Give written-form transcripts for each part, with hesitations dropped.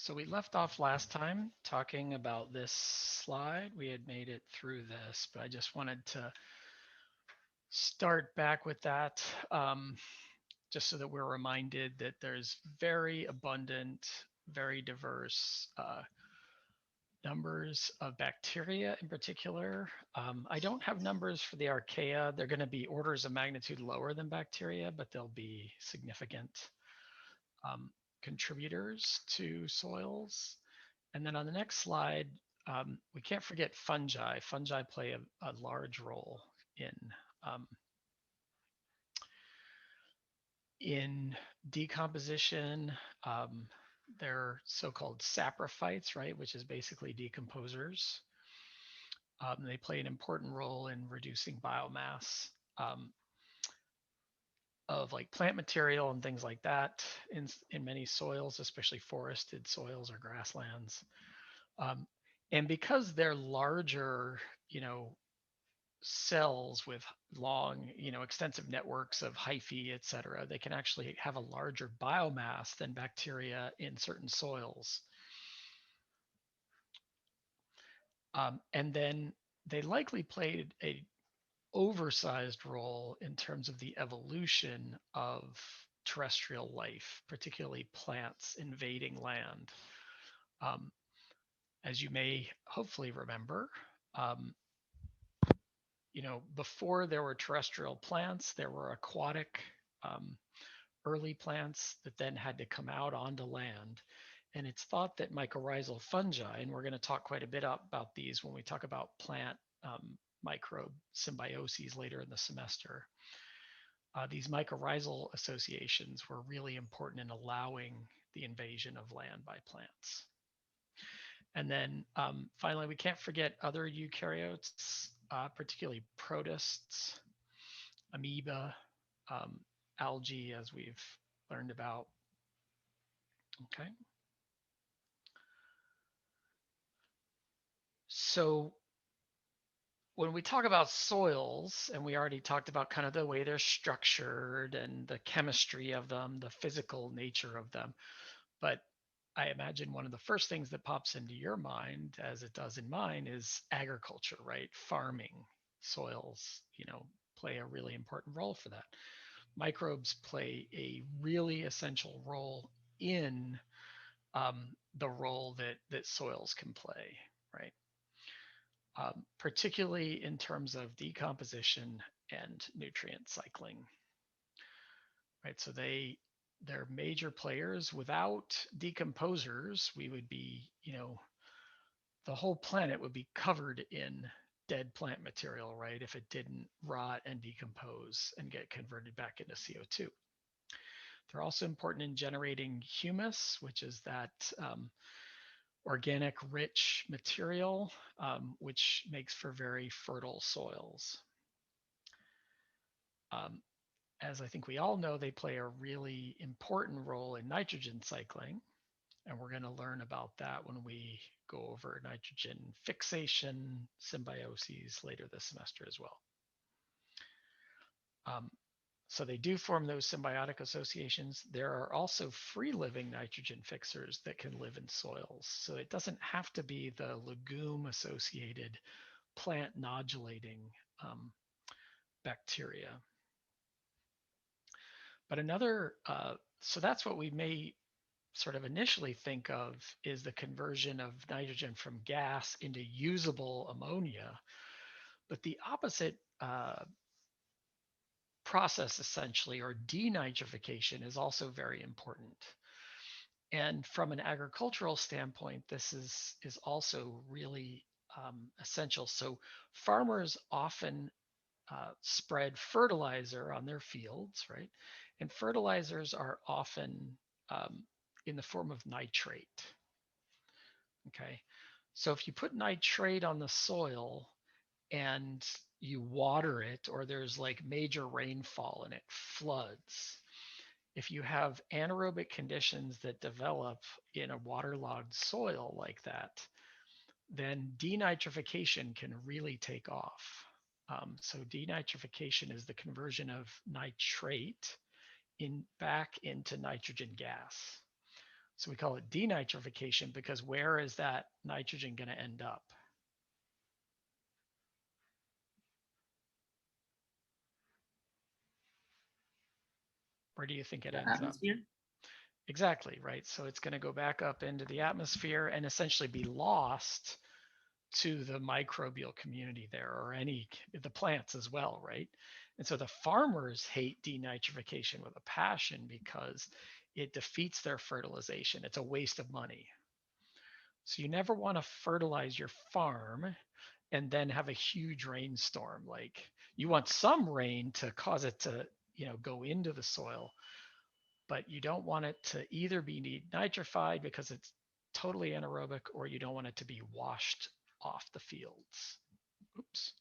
So we left off last time talking about this slide. We had made it through this, but I just wanted to start back with that just so that we're reminded that there's very abundant, very diverse numbers of bacteria in particular. I don't have numbers for the archaea. They're going to be orders of magnitude lower than bacteria, but they'll be significant um, contributors to soils. And then on the next slide, we can't forget fungi. Fungi play a large role um, in decomposition. They're so-called saprophytes, right, which is basically decomposers. They play an important role in reducing biomass of like plant material and things like that in many soils, especially forested soils or grasslands. And because they're larger, cells with long, extensive networks of hyphae, et cetera, they can actually have a larger biomass than bacteria in certain soils. And then they likely played a oversized role in terms of the evolution of terrestrial life, particularly plants invading land. Um, as you may hopefully remember, um, before there were terrestrial plants, there were aquatic um, early plants that then had to come out onto land. And it's thought that mycorrhizal fungi, and we're going to talk quite a bit about these when we talk about plant microbe symbioses later in the semester. These mycorrhizal associations were really important in allowing the invasion of land by plants. And then finally, we can't forget other eukaryotes, particularly protists, amoeba, algae, as we've learned about. Okay. So when we talk about soils, and we already talked about kind of the way they're structured and the chemistry of them, the physical nature of them, but I imagine one of the first things that pops into your mind, as it does in mine, is agriculture, right? Farming. Soils, play a really important role for that. Microbes play a really essential role in the role that soils can play, right? Particularly in terms of decomposition and nutrient cycling, right? So they're major players. Without decomposers, we would be, the whole planet would be covered in dead plant material, right? If it didn't rot and decompose and get converted back into CO2. They're also important in generating humus, which is that organic rich material, which makes for very fertile soils. As I think we all know, they play a really important role in nitrogen cycling. And we're going to learn about that when we go over nitrogen fixation symbioses later this semester as well. So they do form those symbiotic associations. There are also free-living nitrogen fixers that can live in soils. So it doesn't have to be the legume-associated plant nodulating bacteria. But so that's what we may sort of initially think of is the conversion of nitrogen from gas into usable ammonia. But the opposite process, essentially, or denitrification, is also very important. And from an agricultural standpoint, this is also really essential. So farmers often spread fertilizer on their fields, right? And fertilizers are often in the form of nitrate. Okay, so if you put nitrate on the soil and you water it, or there's like major rainfall and it floods, if you have anaerobic conditions that develop in a waterlogged soil like that, then denitrification can really take off. So denitrification is the conversion of nitrate back into nitrogen gas. So we call it denitrification because where is that nitrogen going to end up? Where do you think it The ends atmosphere? up? Exactly, right? So it's going to go back up into the atmosphere and essentially be lost to the microbial community there, or the plants as well, right? And so the farmers hate denitrification with a passion because it defeats their fertilization. It's a waste of money. So you never want to fertilize your farm and then have a huge rainstorm. Like, you want some rain to cause it to, go into the soil, but you don't want it to either be nitrified because it's totally anaerobic, or you don't want it to be washed off the fields. Oops.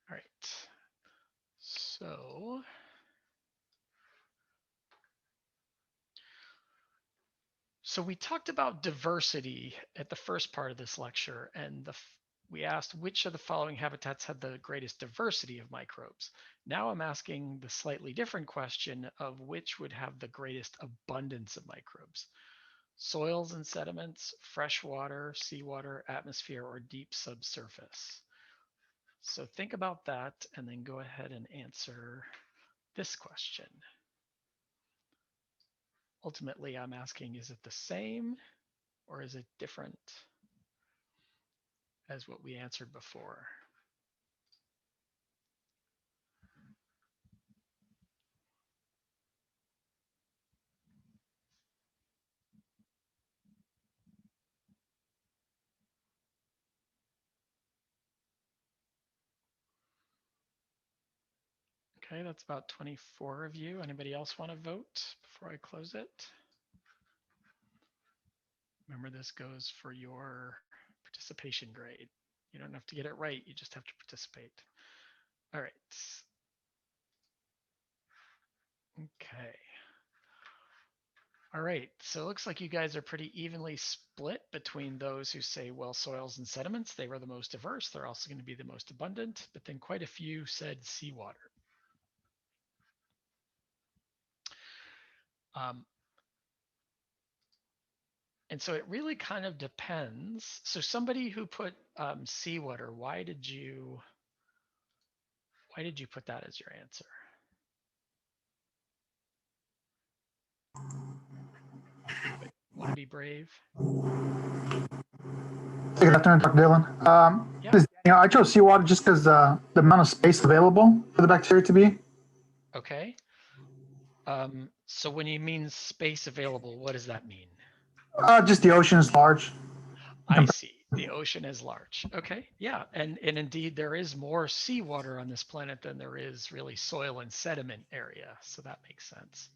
All right. So we talked about diversity at the first part of this lecture, and we asked which of the following habitats had the greatest diversity of microbes. Now I'm asking the slightly different question of which would have the greatest abundance of microbes. Soils and sediments, freshwater, seawater, atmosphere, or deep subsurface. So think about that and then go ahead and answer this question. Ultimately, I'm asking, is it the same or is it different as what we answered before? Okay, that's about 24 of you. Anybody else want to vote before I close it? Remember, this goes for your participation grade. You don't have to get it right, you just have to participate. All right. Okay. All right, so it looks like you guys are pretty evenly split between those who say, well, soils and sediments, they were the most diverse. They're also going to be the most abundant, but then quite a few said seawater. And so it really kind of depends. So somebody who put seawater, why did you put that as your answer? Want to be brave? Good afternoon, Dr. Dillon. Yeah. I chose seawater just because the amount of space available for the bacteria to be. Okay. So when you mean space available, what does that mean? Just the ocean is large. I see. The ocean is large. Okay. Yeah. And indeed, there is more seawater on this planet than there is really soil and sediment area. So that makes sense.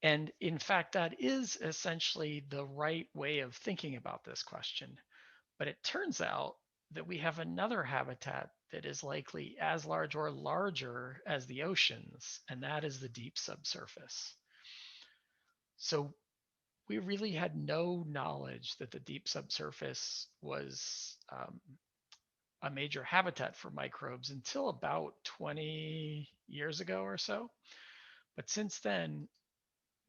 And in fact, that is essentially the right way of thinking about this question. But it turns out that we have another habitat that is likely as large or larger as the oceans, and that is the deep subsurface. So we really had no knowledge that the deep subsurface was a major habitat for microbes until about 20 years ago or so. But since then,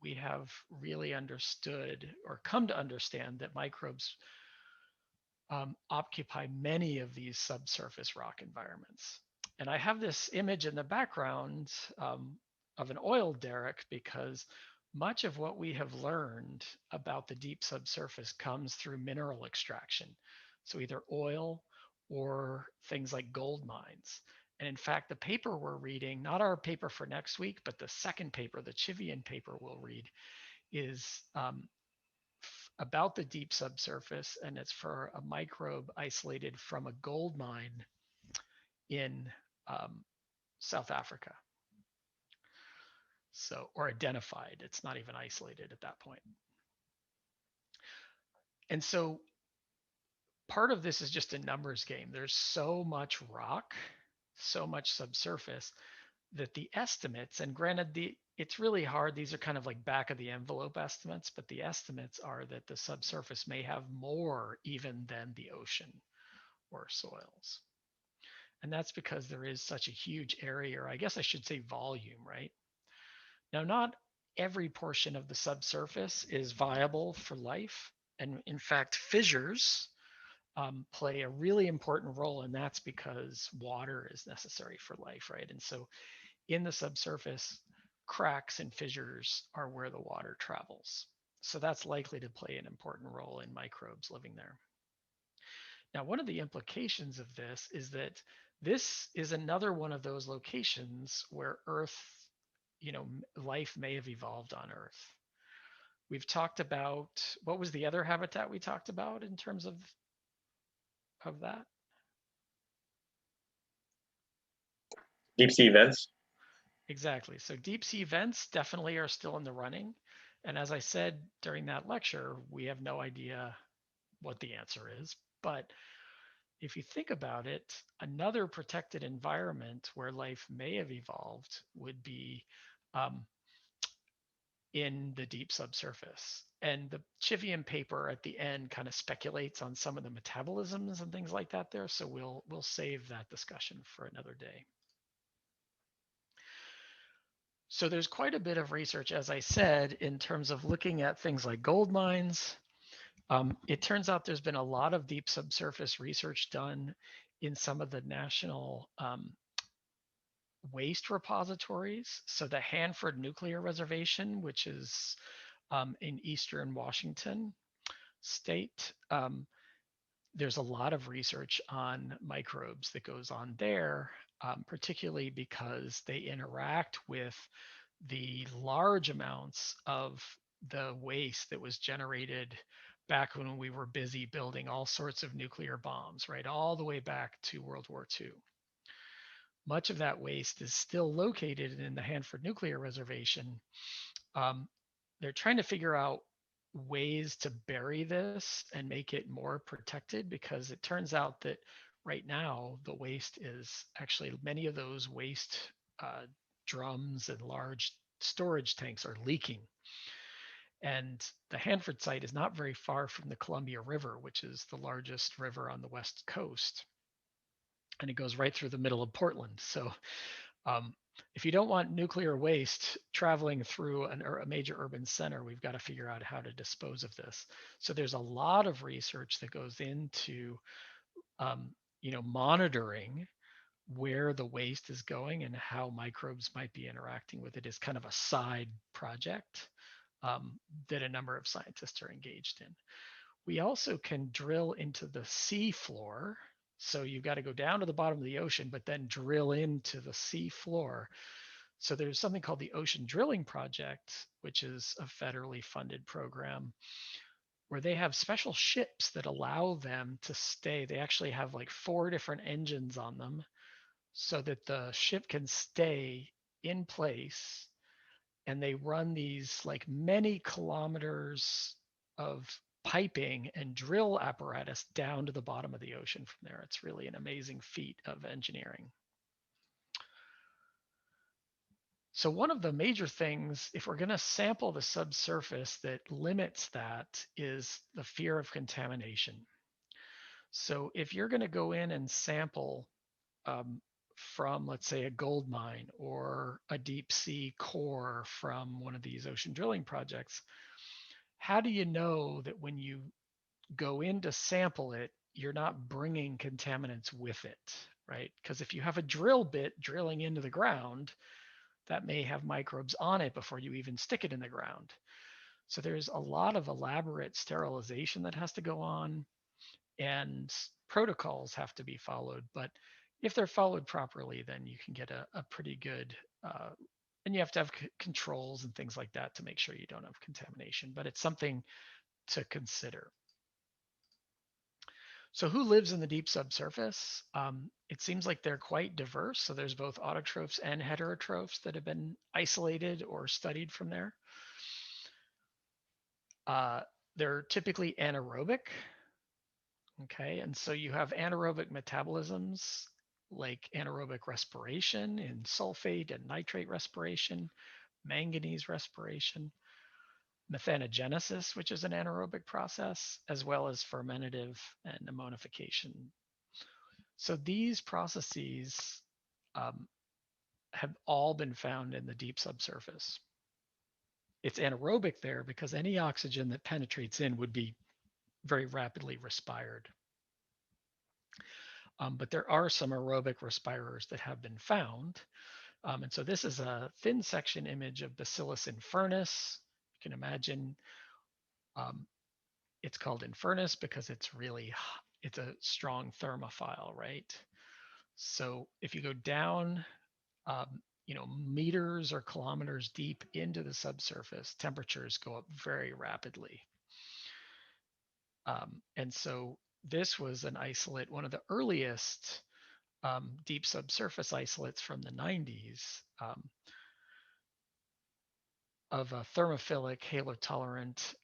we have really understood or come to understand that microbes occupy many of these subsurface rock environments. And I have this image in the background of an oil derrick because much of what we have learned about the deep subsurface comes through mineral extraction. So either oil or things like gold mines. And in fact, the paper we're reading, not our paper for next week, but the second paper, the Chivian paper we'll read, is about the deep subsurface, and it's for a microbe isolated from a gold mine in South Africa. So, or identified, it's not even isolated at that point. And so part of this is just a numbers game. There's so much rock, so much subsurface that the estimates, and granted, it's really hard. These are kind of like back of the envelope estimates, but the estimates are that the subsurface may have more even than the ocean or soils. And that's because there is such a huge area, or I guess I should say volume, right? Now, not every portion of the subsurface is viable for life. And in fact, fissures play a really important role, and that's because water is necessary for life, right? And so in the subsurface, cracks and fissures are where the water travels. So that's likely to play an important role in microbes living there. Now, one of the implications of this is that this is another one of those locations where Earth, life may have evolved on Earth. We've talked about, what was the other habitat we talked about in terms of that? Deep sea vents. Exactly. So deep sea vents definitely are still in the running. And as I said during that lecture, we have no idea what the answer is. But if you think about it, another protected environment where life may have evolved would be um, in the deep subsurface. And the Chivium paper at the end kind of speculates on some of the metabolisms and things like that there. So we'll save that discussion for another day. So there's quite a bit of research, as I said, in terms of looking at things like gold mines. It turns out there's been a lot of deep subsurface research done in some of the national waste repositories. So the Hanford Nuclear Reservation, which is in eastern Washington state, there's a lot of research on microbes that goes on there, particularly because they interact with the large amounts of the waste that was generated back when we were busy building all sorts of nuclear bombs, right? All the way back to World War II. Much of that waste is still located in the Hanford Nuclear Reservation. Um, they're trying to figure out ways to bury this and make it more protected, because it turns out that right now the waste is actually, many of those waste drums and large storage tanks are leaking. And the Hanford site is not very far from the Columbia River, which is the largest river on the West Coast. And it goes right through the middle of Portland. So um, if you don't want nuclear waste traveling through a major urban center, we've got to figure out how to dispose of this. So there's a lot of research that goes into, um, monitoring where the waste is going and how microbes might be interacting with it, is kind of a side project that a number of scientists are engaged in. We also can drill into the sea floor. So you've got to go down to the bottom of the ocean, but then drill into the sea floor. So there's something called the Ocean Drilling Project, which is a federally funded program where they have special ships that allow them to stay. They actually have like 4 different engines on them so that the ship can stay in place, and they run these like many kilometers of piping and drill apparatus down to the bottom of the ocean from there. It's really an amazing feat of engineering. So one of the major things, if we're going to sample the subsurface, that limits that is the fear of contamination. So if you're going to go in and sample from, let's say, a gold mine or a deep sea core from one of these ocean drilling projects, how do you know that when you go in to sample it, you're not bringing contaminants with it, right? Because if you have a drill bit drilling into the ground, that may have microbes on it before you even stick it in the ground. So there's a lot of elaborate sterilization that has to go on, and protocols have to be followed. But if they're followed properly, then you can get a pretty good, and you have to have controls and things like that to make sure you don't have contamination. But it's something to consider. So who lives in the deep subsurface? It seems like they're quite diverse. So there's both autotrophs and heterotrophs that have been isolated or studied from there. They're typically anaerobic. Okay, and so you have anaerobic metabolisms like anaerobic respiration and sulfate and nitrate respiration, manganese respiration, methanogenesis, which is an anaerobic process, as well as fermentative and ammonification. So these processes have all been found in the deep subsurface. It's anaerobic there because any oxygen that penetrates in would be very rapidly respired. But there are some aerobic respirers that have been found. And so this is a thin section image of Bacillus infernus. You can imagine it's called infernus because it's a strong thermophile, right? So if you go down, meters or kilometers deep into the subsurface, temperatures go up very rapidly. And so this was an isolate, one of the earliest deep subsurface isolates from the 90s of a thermophilic halotolerant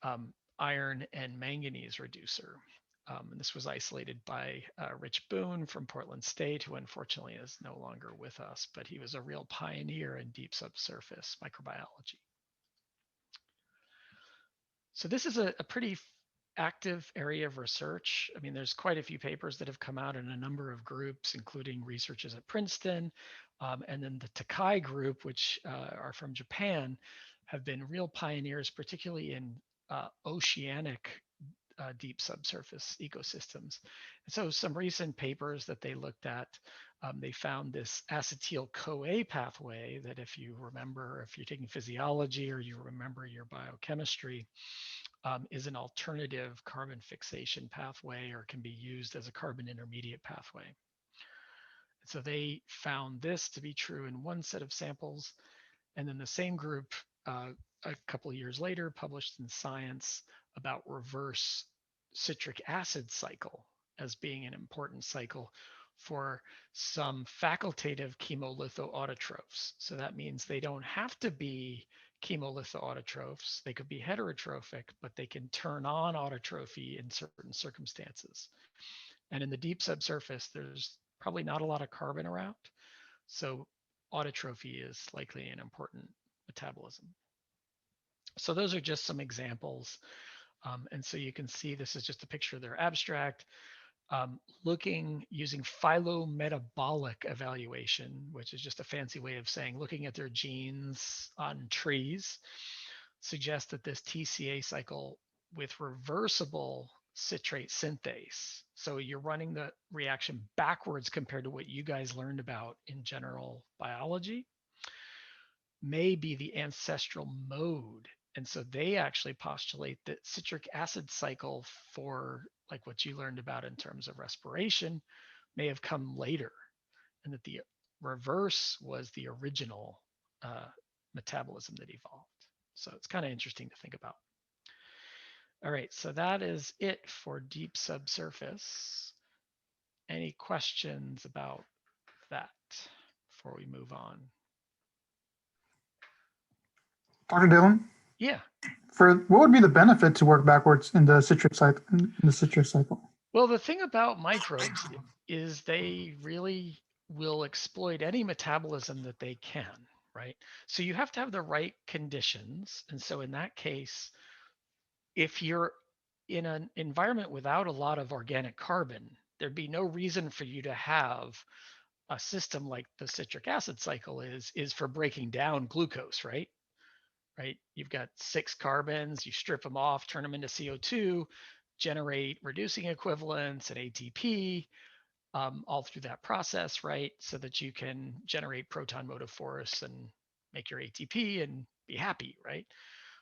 iron and manganese reducer. And this was isolated by Rich Boone from Portland State, who unfortunately is no longer with us, but he was a real pioneer in deep subsurface microbiology. So this is a pretty active area of research. I mean, there's quite a few papers that have come out in a number of groups, including researchers at Princeton, and then the Takai group, which are from Japan, have been real pioneers, particularly in oceanic deep subsurface ecosystems. And so some recent papers that they looked at, they found this acetyl-CoA pathway that if you remember, if you're taking physiology or you remember your biochemistry, is an alternative carbon fixation pathway or can be used as a carbon intermediate pathway. And so they found this to be true in one set of samples. And then the same group a couple of years later published in Science about reverse citric acid cycle as being an important cycle for some facultative chemolithoautotrophs. So that means they don't have to be chemolithoautotrophs. They could be heterotrophic, but they can turn on autotrophy in certain circumstances. And in the deep subsurface, there's probably not a lot of carbon around. So autotrophy is likely an important metabolism. So those are just some examples. And so you can see this is just a picture of their abstract. Looking using phylometabolic evaluation, which is just a fancy way of saying looking at their genes on trees, suggests that this TCA cycle with reversible citrate synthase. So you're running the reaction backwards compared to what you guys learned about in general biology, may be the ancestral mode. And so they actually postulate that citric acid cycle for like what you learned about in terms of respiration may have come later, and that the reverse was the original metabolism that evolved. So it's kind of interesting to think about. All right, so that is it for deep subsurface. Any questions about that before we move on? Dr. Dillon, Yeah. for what would be the benefit to work backwards in the citric cycle? Well, the thing about microbes is they really will exploit any metabolism that they can, right? So you have to have the right conditions. And so in that case, if you're in an environment without a lot of organic carbon, there'd be no reason for you to have a system like the citric acid cycle is for breaking down glucose, right? Right? You've got 6 carbons, you strip them off, turn them into CO2, generate reducing equivalents and ATP all through that process, right? So that you can generate proton motive force and make your ATP and be happy, right?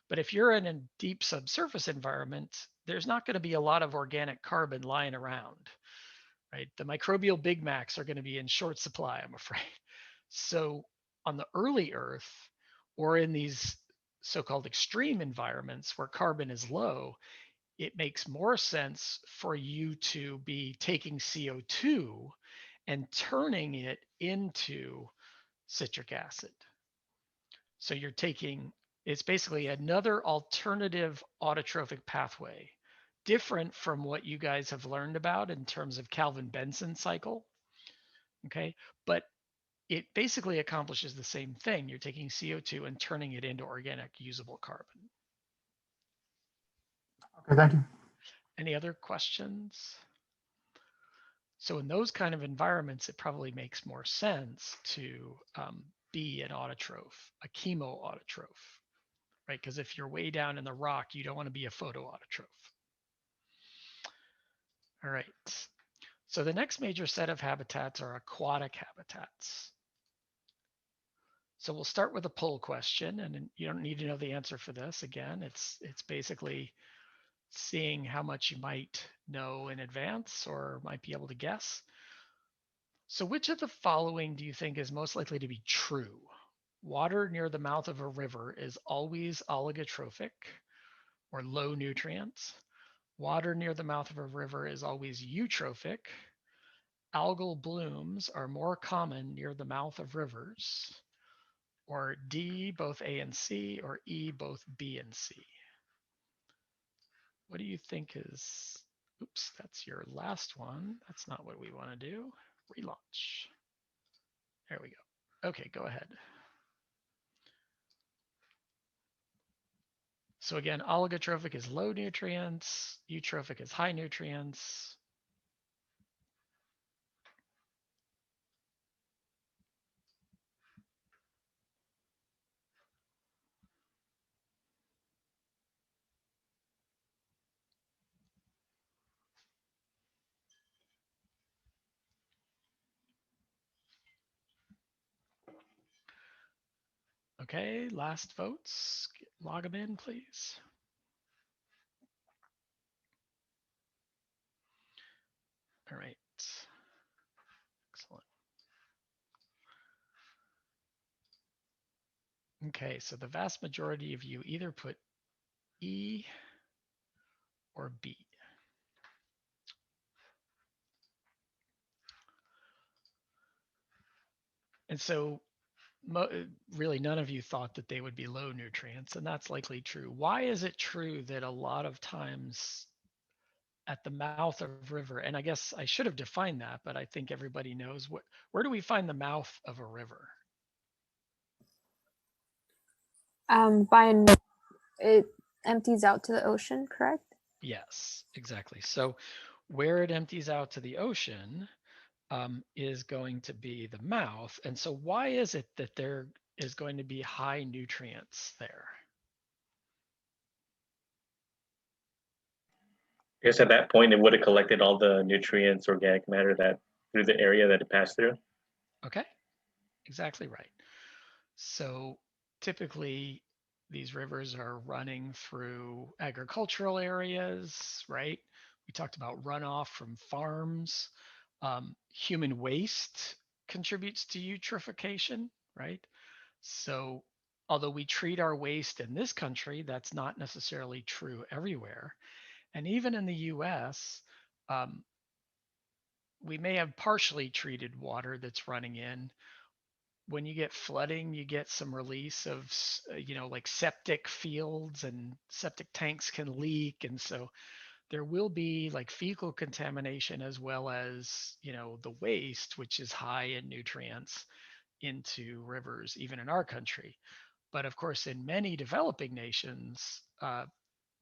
But if you're in a deep subsurface environment, there's not going to be a lot of organic carbon lying around, right? The microbial Big Macs are going to be in short supply, I'm afraid. So on the early Earth, or in these so-called extreme environments where carbon is low, it makes more sense for you to be taking CO2 and turning it into citric acid. So you're taking, it's basically another alternative autotrophic pathway, different from what you guys have learned about in terms of Calvin-Benson cycle, okay? But it basically accomplishes the same thing. You're taking CO2 and turning it into organic usable carbon. Okay, thank you. Any other questions? So in those kind of environments, it probably makes more sense to be an autotroph, a chemoautotroph, right? Because if you're way down in the rock, you don't want to be a photoautotroph. All right. So the next major set of habitats are aquatic habitats. So we'll start with a poll question, and you don't need to know the answer for this. Again, it's basically seeing how much you might know in advance or might be able to guess. So which of the following do you think is most likely to be true? Water near the mouth of a river is always oligotrophic or low nutrients. Water near the mouth of a river is always eutrophic. Algal blooms are more common near the mouth of rivers. Or D, both A and C, or E, both B and C. What do you think is, oops, that's your last one. That's not what we want to do. Relaunch. There we go. Okay, go ahead. So again, oligotrophic is low nutrients, eutrophic is high nutrients. Okay, last votes. Log them in, please. All right. Excellent. Okay, so the vast majority of you either put E or B. And so really none of you thought that they would be low nutrients, and that's likely true. Why is it true that a lot of times at the mouth of river, and I guess I should have defined that, but I think everybody knows where do we find the mouth of a river? It empties out to the ocean, correct? Yes, exactly. So where it empties out to the ocean is going to be the mouth. And so why is it that there is going to be high nutrients there? I guess at that point, it would have collected all the nutrients, organic matter that through the area that it passed through. Okay, exactly right. So typically these rivers are running through agricultural areas, right? We talked about runoff from farms. Human waste contributes to eutrophication, right? So although we treat our waste in this country, that's not necessarily true everywhere. And even in the US, we may have partially treated water that's running in. When you get flooding, you get some release of, like septic fields, and septic tanks can leak. And so there will be like fecal contamination as well as, the waste, which is high in nutrients into rivers, even in our country. But of course, in many developing nations,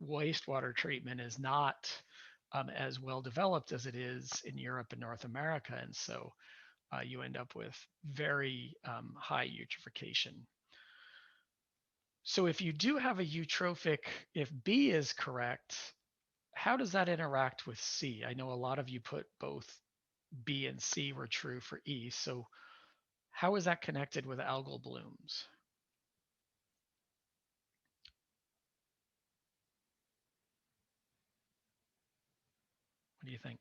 wastewater treatment is not as well developed as it is in Europe and North America. And so you end up with very high eutrophication. So if you do have a eutrophic, if B is correct, how does that interact with C? I know a lot of you put both B and C were true for E. So how is that connected with algal blooms? What do you think?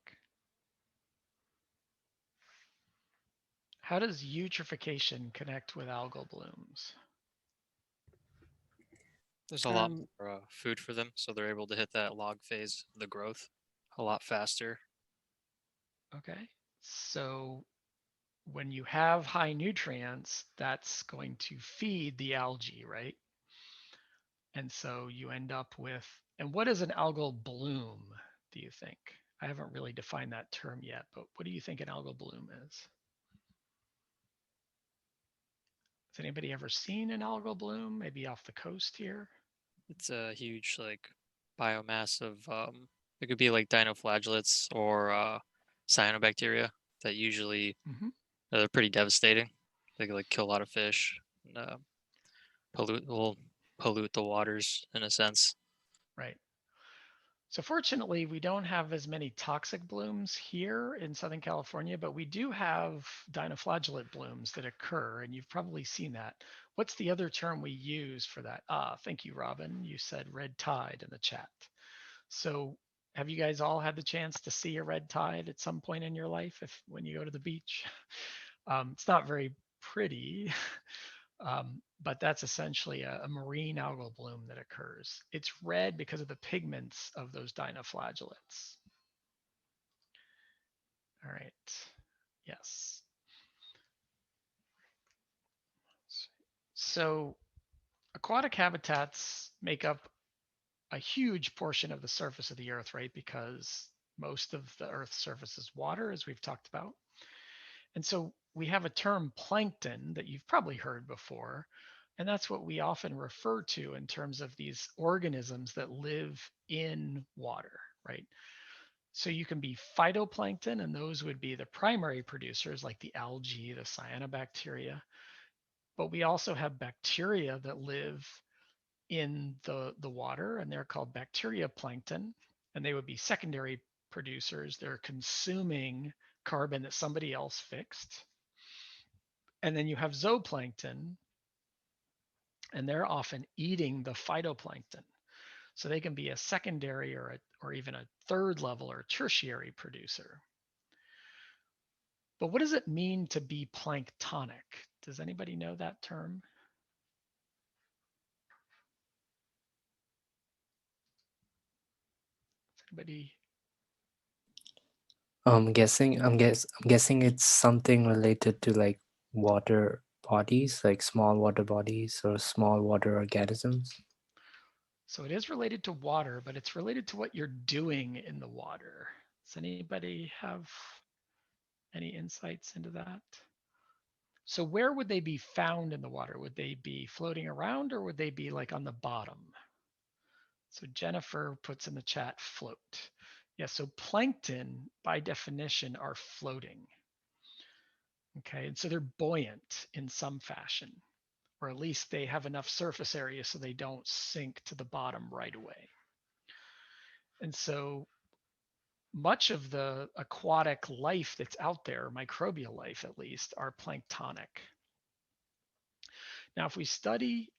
How does eutrophication connect with algal blooms? There's a lot more food for them, so they're able to hit that log phase of the growth a lot faster. Okay, so when you have high nutrients, that's going to feed the algae, right? And so you end up with, and what is an algal bloom, do you think? I haven't really defined that term yet, but what do you think an algal bloom is? Has anybody ever seen an algal bloom, maybe off the coast here? It's a huge like biomass of it could be like dinoflagellates or cyanobacteria that usually Mhm. they're pretty devastating. They can like kill a lot of fish, and, pollute the waters in a sense. Right. So fortunately, we don't have as many toxic blooms here in Southern California, but we do have dinoflagellate blooms that occur, and you've probably seen that. What's the other term we use for that? Thank you, Robin. You said red tide in the chat. So have you guys all had the chance to see a red tide at some point in your life when you go to the beach? It's not very pretty, but that's essentially a marine algal bloom that occurs. It's red because of the pigments of those dinoflagellates. All right, yes. So aquatic habitats make up a huge portion of the surface of the earth, right? Because most of the earth's surface is water, as we've talked about. And so we have a term plankton that you've probably heard before. And that's what we often refer to in terms of these organisms that live in water, right? So you can be phytoplankton, and those would be the primary producers like the algae, the cyanobacteria. But we also have bacteria that live in the water, and they're called bacterioplankton, and they would be secondary producers. They're consuming carbon that somebody else fixed. And then you have zooplankton, and they're often eating the phytoplankton. So they can be a secondary or even a third level or tertiary producer. But what does it mean to be planktonic? Does anybody know that term? Anybody? I'm guessing it's something related to like water bodies, like small water bodies or small water organisms. So it is related to water, but it's related to what you're doing in the water. Does anybody have any insights into that? So where would they be found in the water? Would they be floating around, or would they be like on the bottom? So Jennifer puts in the chat float. Yeah, so plankton by definition are floating. Okay, and so they're buoyant in some fashion, or at least they have enough surface area so they don't sink to the bottom right away. And so much of the aquatic life that's out there, microbial life at least, are planktonic. Now, if we study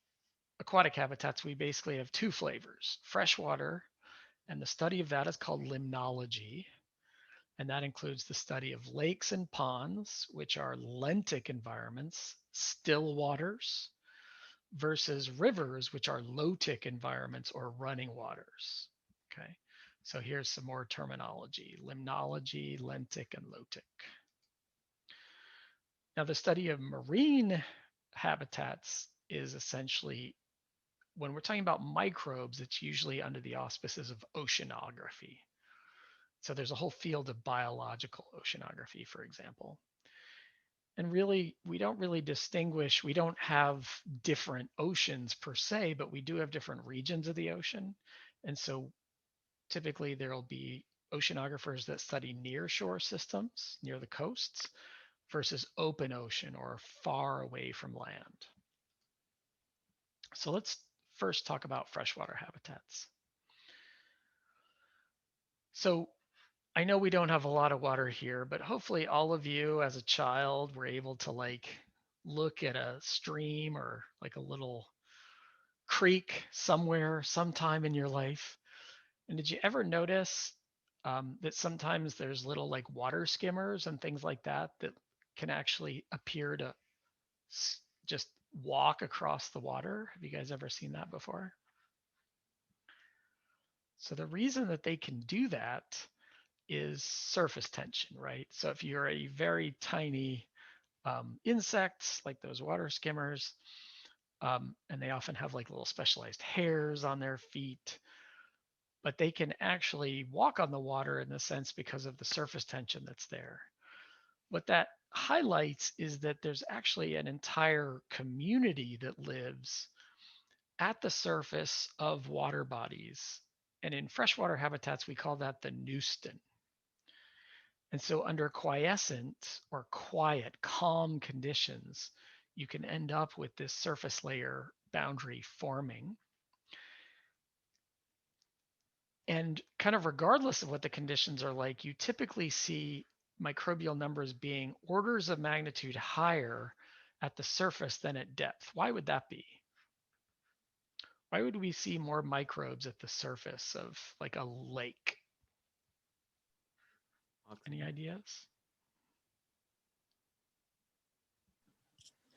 aquatic habitats, we basically have two flavors: freshwater, and the study of that is called limnology. And that includes the study of lakes and ponds, which are lentic environments, still waters, versus rivers, which are lotic environments or running waters. Okay, so here's some more terminology: limnology, lentic, and lotic. Now, the study of marine habitats is essentially, when we're talking about microbes, it's usually under the auspices of oceanography. So there's a whole field of biological oceanography, for example. And really, we don't really distinguish, we don't have different oceans per se, but we do have different regions of the ocean. And so typically there'll be oceanographers that study near shore systems, near the coasts, versus open ocean or far away from land. So let's first talk about freshwater habitats. So I know we don't have a lot of water here, but hopefully all of you as a child were able to like look at a stream or like a little creek somewhere, sometime in your life. And did you ever notice that sometimes there's little like water skimmers and things like that that can actually appear to just walk across the water? Have you guys ever seen that before? So the reason that they can do that is surface tension, right? So if you're a very tiny insect, like those water skimmers, and they often have like little specialized hairs on their feet, but they can actually walk on the water in the sense because of the surface tension that's there. What that highlights is that there's actually an entire community that lives at the surface of water bodies. And in freshwater habitats, we call that the Neuston. And so under quiescent or quiet, calm conditions, you can end up with this surface layer boundary forming. And kind of regardless of what the conditions are like, you typically see microbial numbers being orders of magnitude higher at the surface than at depth. Why would that be? Why would we see more microbes at the surface of like a lake? Any ideas?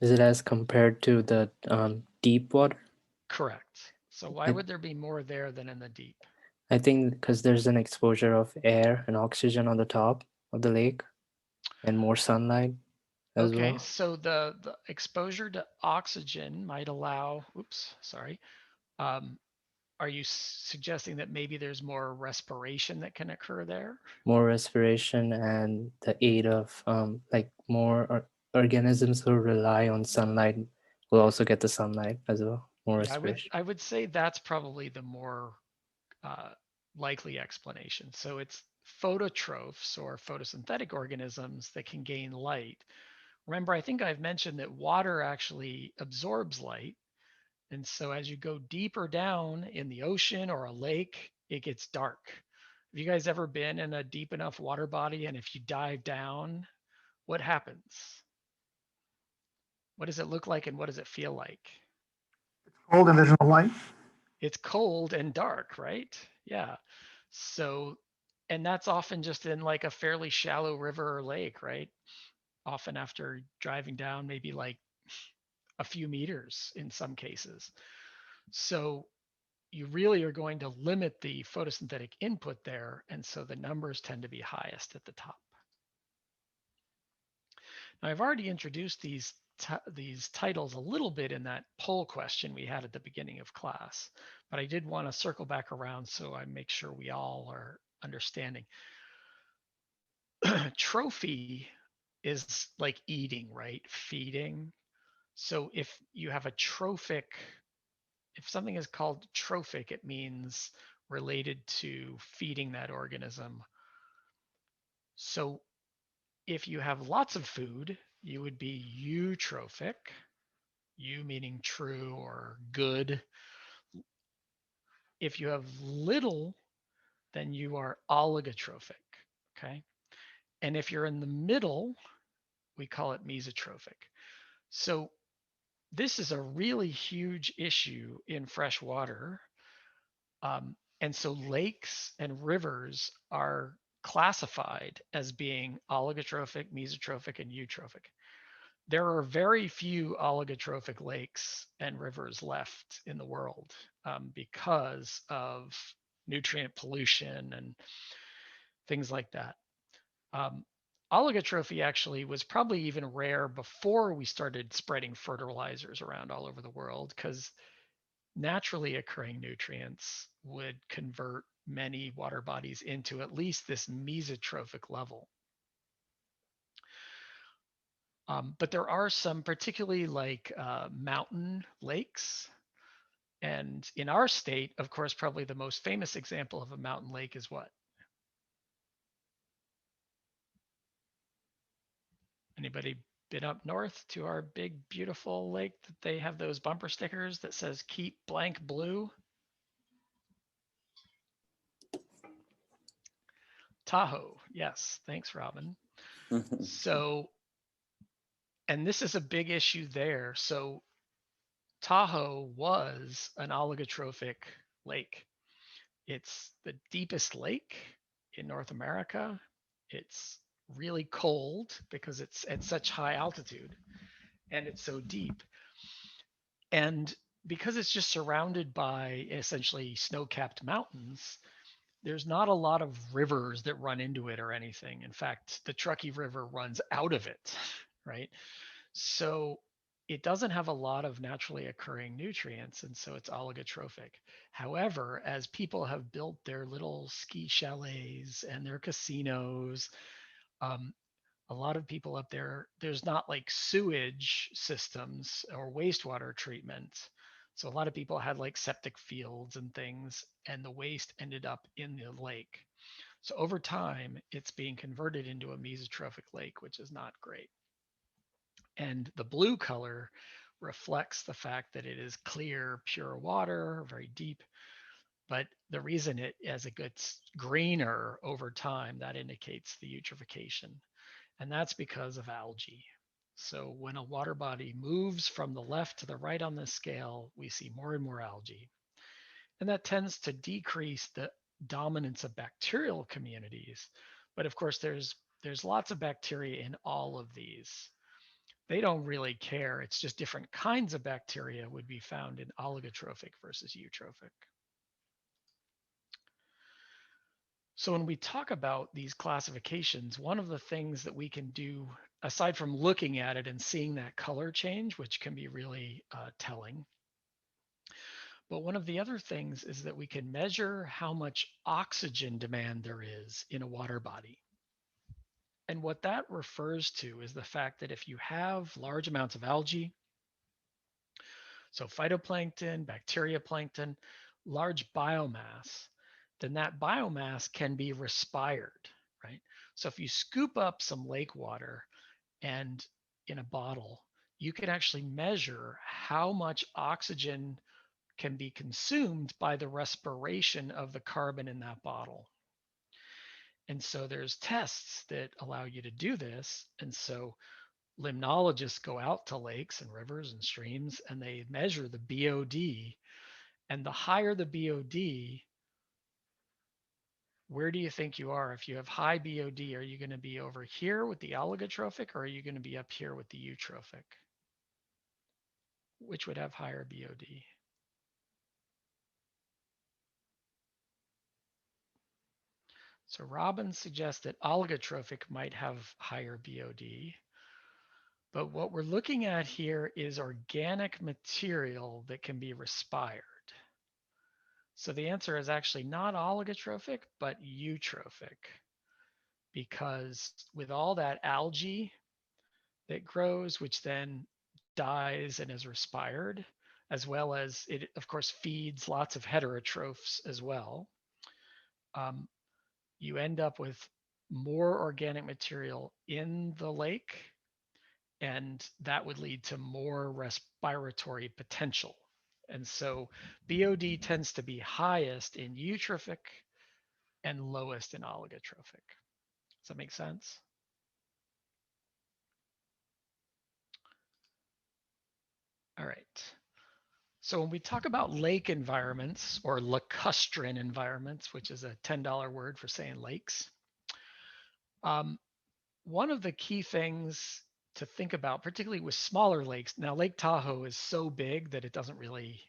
Is it as compared to the deep water? Correct. So why I, would there be more there than in the deep? I think because there's an exposure of air and oxygen on the top of the lake and more sunlight as Okay, well. so the exposure to oxygen might allow, oops, sorry. Are you suggesting that maybe there's more respiration that can occur there? More respiration and the aid of like more organisms who rely on sunlight will also get the sunlight as well. More Yeah, respiration. I would say that's probably the more likely explanation. So it's phototrophs or photosynthetic organisms that can gain light. Remember, I think I've mentioned that water actually absorbs light. And so as you go deeper down in the ocean or a lake, it gets dark. Have you guys ever been in a deep enough water body? And if you dive down, what happens? What does it look like and what does it feel like? Cold and there's no light. It's cold and dark, right? Yeah. So, and that's often just in like a fairly shallow river or lake, right? Often after driving down maybe like a few meters in some cases. So you really are going to limit the photosynthetic input there. And so the numbers tend to be highest at the top. Now, I've already introduced these titles a little bit in that poll question we had at the beginning of class, but I did want to circle back around so I make sure we all are understanding. Trophy is like eating, right? Feeding. So if you have a trophic, if something is called trophic, it means related to feeding that organism. So if you have lots of food, you would be eutrophic, eu meaning true or good. If you have little, then you are oligotrophic, okay? And if you're in the middle, we call it mesotrophic. So this is a really huge issue in fresh water. And so lakes and rivers are classified as being oligotrophic, mesotrophic, and eutrophic. There are very few oligotrophic lakes and rivers left in the world because of nutrient pollution and things like that. Oligotrophy actually was probably even rare before we started spreading fertilizers around all over the world, because naturally occurring nutrients would convert many water bodies into at least this mesotrophic level. But there are some particularly like mountain lakes. And in our state, of course, probably the most famous example of a mountain lake is what? Anybody been up north to our big, beautiful lake that they have those bumper stickers that says keep blank blue? Tahoe. Yes. Thanks, Robin. So, and this is a big issue there. So Tahoe was an oligotrophic lake. It's the deepest lake in North America. It's really cold because it's at such high altitude and it's so deep. And because it's just surrounded by essentially snow-capped mountains, there's not a lot of rivers that run into it or anything. In fact, the Truckee River runs out of it, right? So it doesn't have a lot of naturally occurring nutrients, and so it's oligotrophic. However, as people have built their little ski chalets and their casinos, a lot of people up there, there's not like sewage systems or wastewater treatment. So a lot of people had like septic fields and things, and the waste ended up in the lake. So over time, it's being converted into a mesotrophic lake, which is not great. And the blue color reflects the fact that it is clear, pure water, very deep. But the reason as it gets greener over time, that indicates the eutrophication. And that's because of algae. So when a water body moves from the left to the right on this scale, we see more and more algae. And that tends to decrease the dominance of bacterial communities. But of course, there's lots of bacteria in all of these. They don't really care. It's just different kinds of bacteria would be found in oligotrophic versus eutrophic. So when we talk about these classifications, one of the things that we can do, aside from looking at it and seeing that color change, which can be really telling, but one of the other things is that we can measure how much oxygen demand there is in a water body. And what that refers to is the fact that if you have large amounts of algae, so phytoplankton, bacteria plankton, large biomass, then that biomass can be respired, right? So if you scoop up some lake water and in a bottle, you can actually measure how much oxygen can be consumed by the respiration of the carbon in that bottle. And so there's tests that allow you to do this. And so limnologists go out to lakes and rivers and streams and they measure the BOD. And the higher the BOD, where do you think you are? If you have high BOD, are you going to be over here with the oligotrophic or are you going to be up here with the eutrophic? Which would have higher BOD? So Robin suggests that oligotrophic might have higher BOD. But what we're looking at here is organic material that can be respired. So the answer is actually not oligotrophic, but eutrophic. Because with all that algae that grows, which then dies and is respired, as well as it, of course, feeds lots of heterotrophs as well, you end up with more organic material in the lake, and that would lead to more respiratory potential. And so BOD tends to be highest in eutrophic and lowest in oligotrophic. Does that make sense? All right. So when we talk about lake environments or lacustrine environments, which is a $10 word for saying lakes, one of the key things to think about, particularly with smaller lakes, now Lake Tahoe is so big that it doesn't really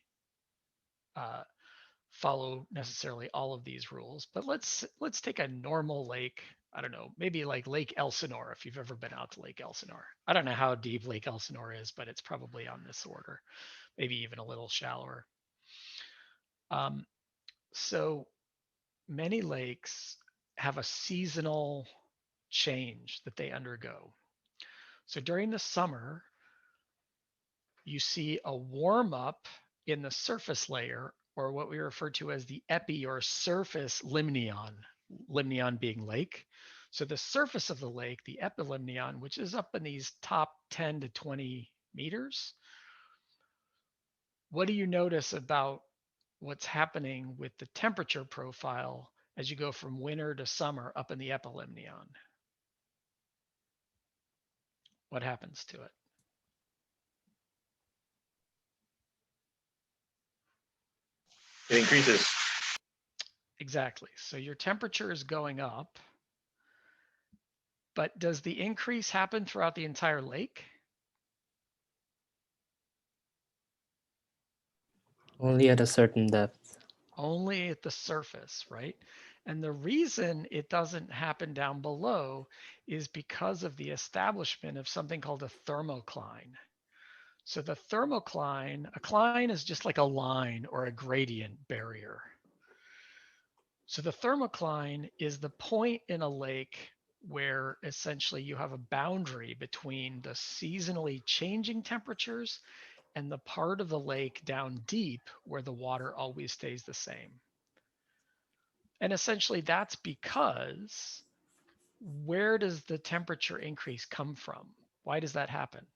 follow necessarily all of these rules, but let's take a normal lake. I don't know, maybe like Lake Elsinore, if you've ever been out to Lake Elsinore. I don't know how deep Lake Elsinore is, but it's probably on this order, maybe even a little shallower. So many lakes have a seasonal change that they undergo. So during the summer, you see a warm up in the surface layer, or what we refer to as the epi or surface limnion, limnion being lake. So the surface of the lake, the epilimnion, which is up in these top 10 to 20 meters. What do you notice about what's happening with the temperature profile as you go from winter to summer up in the epilimnion? What happens to it? It increases. Exactly. So your temperature is going up, but does the increase happen throughout the entire lake? Only at a certain depth. Only at the surface, right? And the reason it doesn't happen down below is because of the establishment of something called a thermocline. So the thermocline, a cline is just like a line or a gradient barrier. So the thermocline is the point in a lake where essentially you have a boundary between the seasonally changing temperatures and the part of the lake down deep where the water always stays the same. And essentially that's because where does the temperature increase come from? Why does that happen?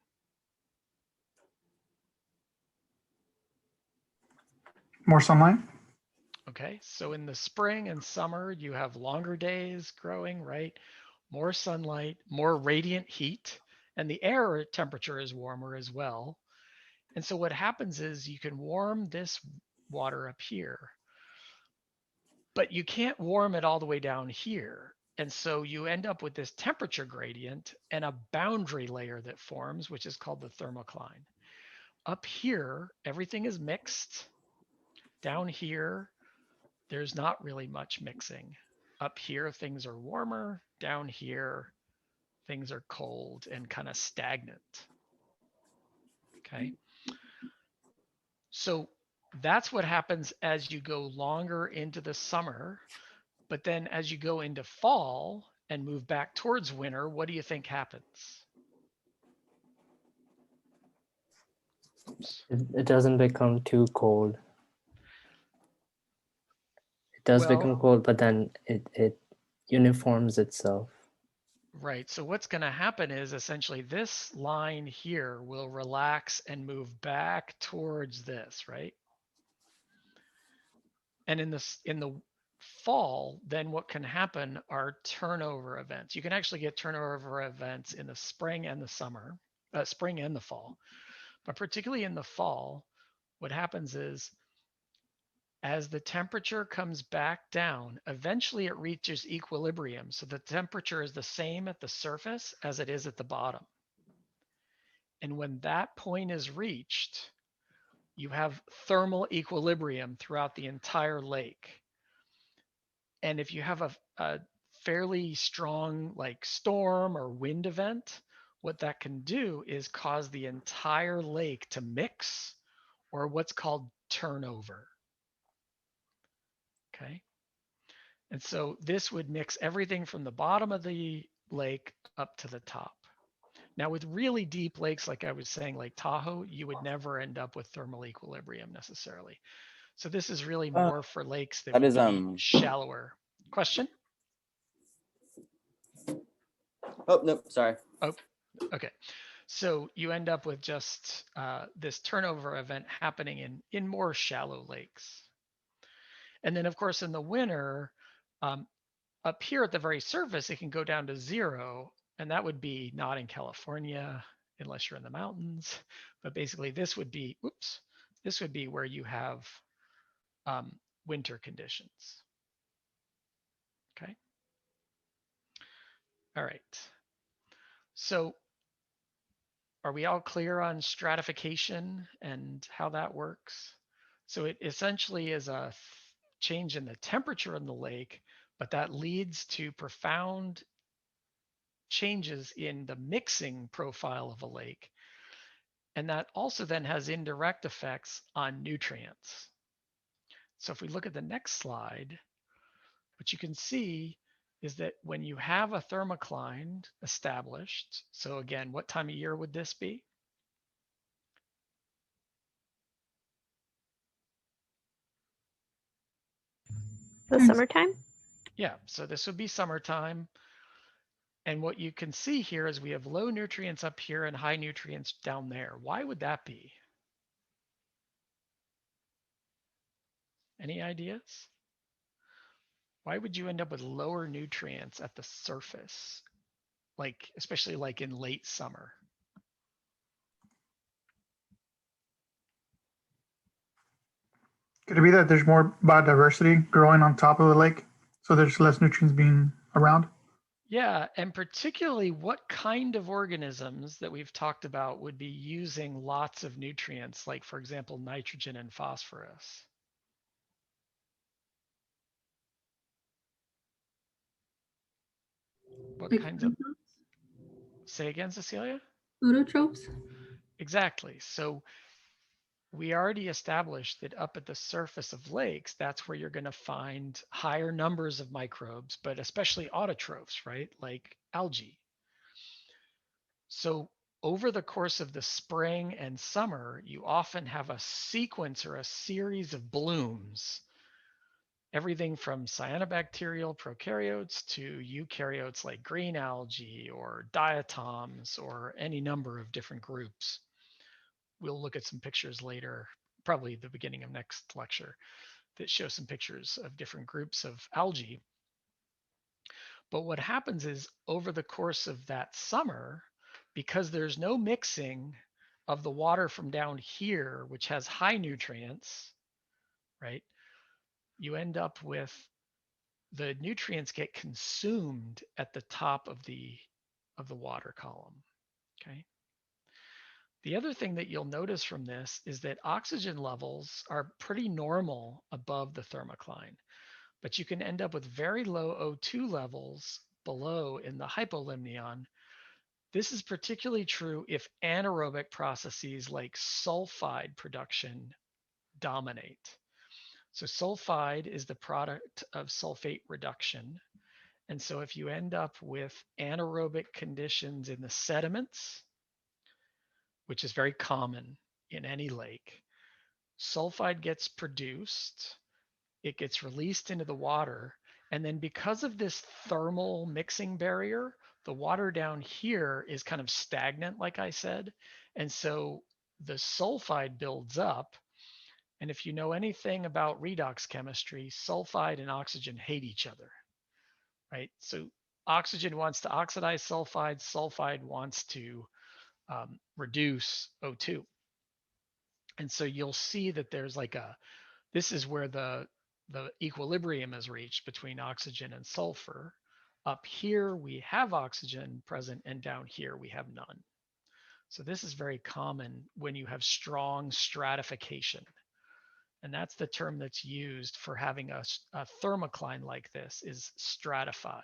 More sunlight. Okay, so in the spring and summer, you have longer days growing, right? More sunlight, more radiant heat, and the air temperature is warmer as well. And so what happens is you can warm this water up here, but you can't warm it all the way down here. And so you end up with this temperature gradient and a boundary layer that forms, which is called the thermocline. Up here, everything is mixed. Down here, there's not really much mixing. Up here, things are warmer. Down here, things are cold and kind of stagnant. Okay. So that's what happens as you go longer into the summer. But then as you go into fall and move back towards winter, what do you think happens? Oops. It doesn't become too cold. It does become Well, cold, but then it uniforms itself. right. So what's going to happen is essentially this line here will relax and move back towards this, right? And in the fall, then what can happen are turnover events. You can actually get turnover events in the spring and the summer, spring and the fall. But particularly in the fall, what happens is as the temperature comes back down, eventually it reaches equilibrium. So the temperature is the same at the surface as it is at the bottom. And when that point is reached, you have thermal equilibrium throughout the entire lake. And if you have a fairly strong like storm or wind event, what that can do is cause the entire lake to mix, or what's called turnover. Okay. And so this would mix everything from the bottom of the lake up to the top. Now with really deep lakes, like I was saying, like Tahoe, you would never end up with thermal equilibrium necessarily. So this is really more for lakes that would be shallower. Question? Oh, no, sorry. Oh, okay. So you end up with just this turnover event happening in more shallow lakes. And then of course in the winter, up here at the very surface, it can go down to 0. And that would be not in California, unless you're in the mountains. But basically this would be, oops, this would be where you have winter conditions. Okay. All right. So are we all clear on stratification and how that works? So it essentially is a change in the temperature in the lake, but that leads to profound changes in the mixing profile of a lake. And that also then has indirect effects on nutrients. So if we look at the next slide, what you can see is that when you have a thermocline established, so again, what time of year would this be? The summertime? Yeah, so this would be summertime. And what you can see here is we have low nutrients up here and high nutrients down there. Why would that be? Any ideas? Why would you end up with lower nutrients at the surface? Like, especially like in late summer. Could it be that there's more biodiversity growing on top of the lake, so there's less nutrients being around? Yeah, and particularly what kind of organisms that we've talked about would be using lots of nutrients, like for example, nitrogen and phosphorus. What Like kinds of, say again, Cecilia? autotrophs? Exactly. So we already established that up at the surface of lakes, that's where you're going to find higher numbers of microbes, but especially autotrophs, right? Like algae. So over the course of the spring and summer, you often have a sequence or a series of blooms. everything from cyanobacterial prokaryotes to eukaryotes like green algae or diatoms or any number of different groups. We'll look at some pictures later, probably the beginning of next lecture, that show some pictures of different groups of algae. But what happens is over the course of that summer, because there's no mixing of the water from down here, which has high nutrients, right? You end up with the nutrients get consumed at the top of the water column, okay? The other thing that you'll notice from this is that oxygen levels are pretty normal above the thermocline, but you can end up with very low O2 levels below in the hypolimnion. This is particularly true if anaerobic processes like sulfide production dominate. So sulfide is the product of sulfate reduction. And so if you end up with anaerobic conditions in the sediments, which is very common in any lake, sulfide gets produced, it gets released into the water, and then because of this thermal mixing barrier, the water down here is kind of stagnant, like I said. And so the sulfide builds up. And if you know anything about redox chemistry, sulfide and oxygen hate each other, right? So oxygen wants to oxidize sulfide, sulfide wants to reduce O2. And so you'll see that there's like this is where the equilibrium is reached between oxygen and sulfur. Up here, we have oxygen present, and down here, we have none. So this is very common when you have strong stratification. And that's the term that's used for having a thermocline like this, is stratified.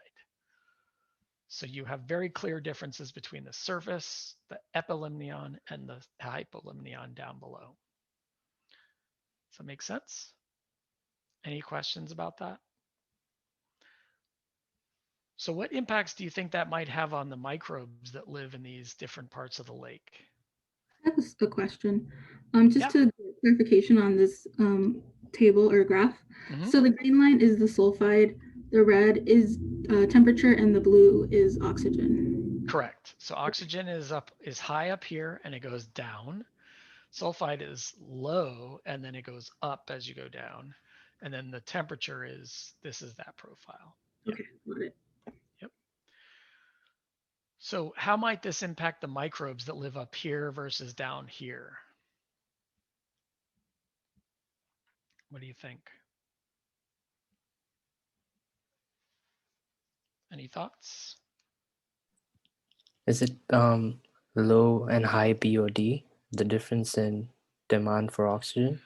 So you have very clear differences between the surface, the epilimnion, and the hypolimnion down below. Does that make sense? Any questions about that? So what impacts do you think that might have on the microbes that live in these different parts of the lake? I have a question. Just Yeah. to get clarification on this table or graph. So the green line is the sulfide, the red is temperature, and the blue is oxygen. Correct. So oxygen is high up here and it goes down. Sulfide is low and then it goes up as you go down. And then the temperature is, this is that profile. Yep. Okay, got it. Yep. So how might this impact the microbes that live up here versus down here? What do you think? Any thoughts? Is it low and high BOD, the difference in demand for oxygen?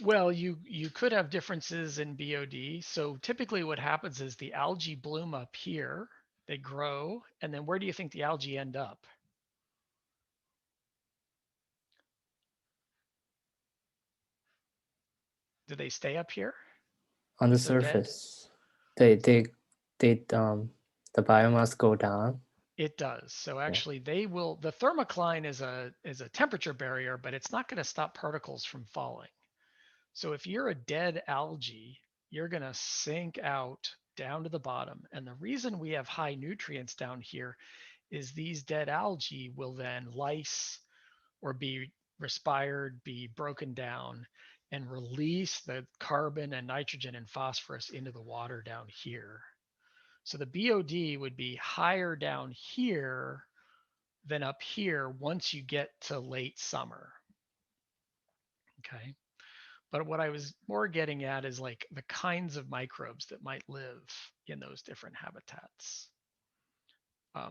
Well, you could have differences in BOD. So typically what happens is the algae bloom up here, they grow, and then where do you think the algae end up? Do they stay up here? On the If they're dead? surface, the biomass go down. It does. So actually they will, the thermocline is a temperature barrier, but it's not going to stop particles from falling. So if you're a dead algae, you're going to sink out down to the bottom. And the reason we have high nutrients down here is these dead algae will then lyse or be respired, be broken down, and release the carbon and nitrogen and phosphorus into the water down here. So the BOD would be higher down here than up here once you get to late summer. Okay. But what I was more getting at is like the kinds of microbes that might live in those different habitats. I